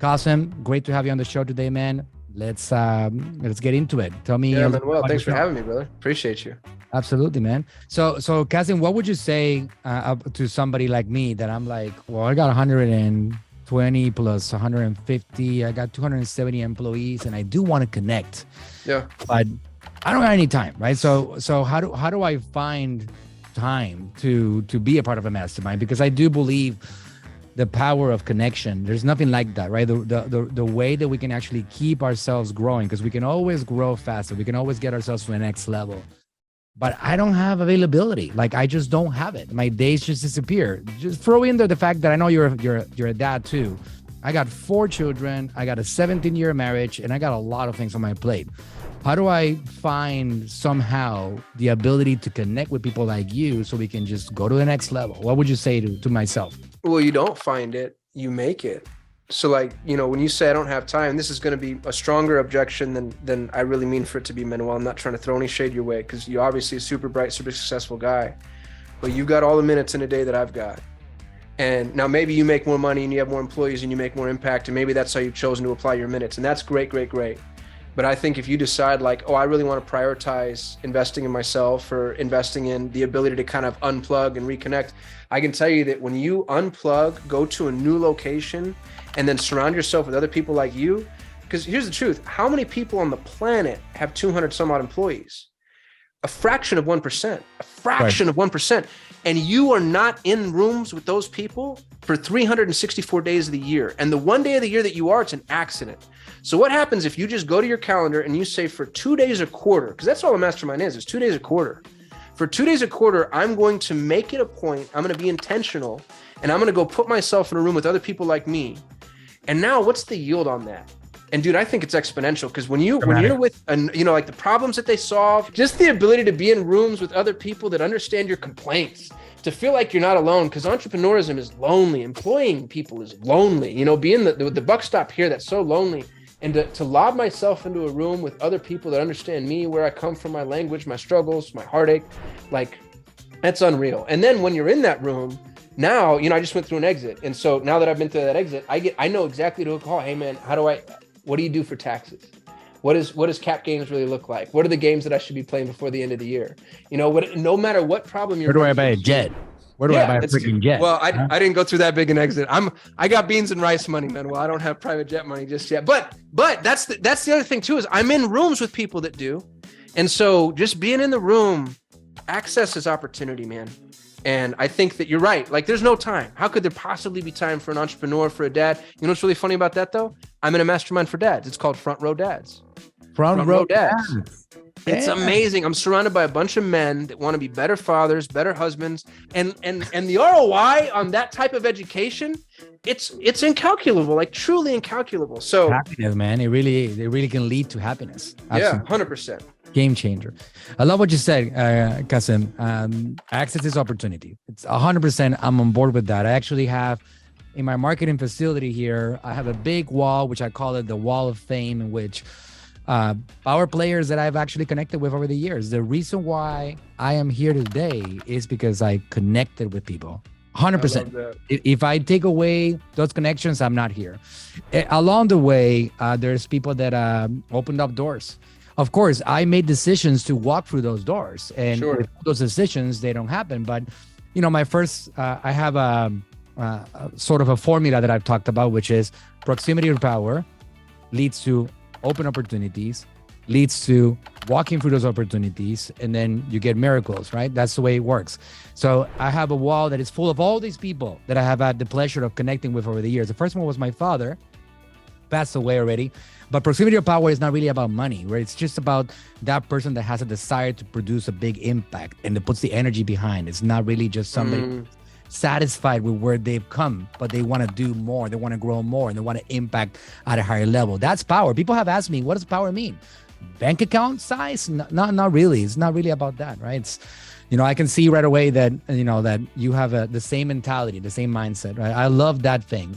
Qasim, great to have you on the show today, man. Let's get into it. Tell me. Yeah, Manuel, thanks for having me, brother. Appreciate you. Absolutely, man. So Qasim, what would you say to somebody like me that I'm like, well, I got 120 plus 150, I got 270 employees, and I do want to connect. Yeah. But I don't have any time, right? So how do I find time to be a part of a mastermind? Because I do believe the power of connection. There's nothing like that, right? The way that we can actually keep ourselves growing, because we can always grow faster. We can always get ourselves to the next level. But I don't have availability. Like, I just don't have it. My days just disappear. Just throw in there the fact that I know you're a dad too. I got 4 children. I got a 17-year marriage, and I got a lot of things on my plate. How do I find somehow the ability to connect with people like you so we can just go to the next level? What would you say to myself? Well, you don't find it, you make it. So like, when you say I don't have time, this is going to be a stronger objection than I really mean for it to be, Manuel. I'm not trying to throw any shade your way, because you're obviously a super bright, super successful guy, but you've got all the minutes in a day that I've got. And now maybe you make more money and you have more employees and you make more impact, and maybe that's how you've chosen to apply your minutes. And that's great, great, great. But I think if you decide like, oh, I really want to prioritize investing in myself or investing in the ability to kind of unplug and reconnect, I can tell you that when you unplug, go to a new location, and then surround yourself with other people like you, because here's the truth, how many people on the planet have 200 some odd employees? A fraction of 1%, a fraction of 1%. And you are not in rooms with those people for 364 days of the year. And the one day of the year that you are, it's an accident. So what happens if you just go to your calendar and you say for 2 days a quarter, because that's all a mastermind is 2 days a quarter. For 2 days a quarter, I'm going to make it a point, I'm going to be intentional, and I'm going to go put myself in a room with other people like me. And now what's the yield on that? And dude, I think it's exponential, because when you're with, like the problems that they solve, just the ability to be in rooms with other people that understand your complaints, to feel like you're not alone, because entrepreneurism is lonely. Employing people is lonely. Being the buck stop here, that's so lonely. And to lob myself into a room with other people that understand me, where I come from, my language, my struggles, my heartache, like that's unreal. And then when you're in that room, now, I just went through an exit. And so now that I've been through that exit, I know exactly who to call. Hey man, what do you do for taxes? What does cap games really look like? What are the games that I should be playing before the end of the year? No matter what problem you're. Where do I buy a jet? Where do I buy a freaking jet? Well, I didn't go through that big an exit. I got beans and rice money, man. Well, I don't have private jet money just yet. But that's the other thing too, is I'm in rooms with people that do. And so just being in the room, access is opportunity, man. And I think that you're right. Like, there's no time. How could there possibly be time for an entrepreneur, for a dad? You know what's really funny about that though? I'm in a mastermind for dads. It's called Front Row Dads. Front Row Dads. It's amazing. I'm surrounded by a bunch of men that want to be better fathers, better husbands, and the ROI on that type of education, it's incalculable, like truly incalculable. So happiness, man, it really can lead to happiness. Absolutely. Yeah, 100%. Game changer. I love what you said, Qasim. Access is opportunity. It's 100%. I'm on board with that. I actually have in my marketing facility here, I have a big wall, which I call it the wall of fame, in which power players that I've actually connected with over the years. The reason why I am here today is because I connected with people. 100%. If I take away those connections, I'm not here. Along the way, there's people that opened up doors. Of course, I made decisions to walk through those doors, and with those decisions, they don't happen. But, my first, I have a sort of a formula that I've talked about, which is proximity to power leads to open opportunities, leads to walking through those opportunities, and then you get miracles, right? That's the way it works. So I have a wall that is full of all these people that I have had the pleasure of connecting with over the years. The first one was my father, passed away already. But proximity of power is not really about money, where it's just about that person that has a desire to produce a big impact and that puts the energy behind. It's not really just somebody satisfied with where they've come, but they want to do more, they want to grow more, and they want to impact at a higher level. That's power. People have asked me, what does power mean? Bank account size? Not really. It's not really about that, right? It's, I can see right away that, that you have the same mentality, the same mindset, right? I love that thing.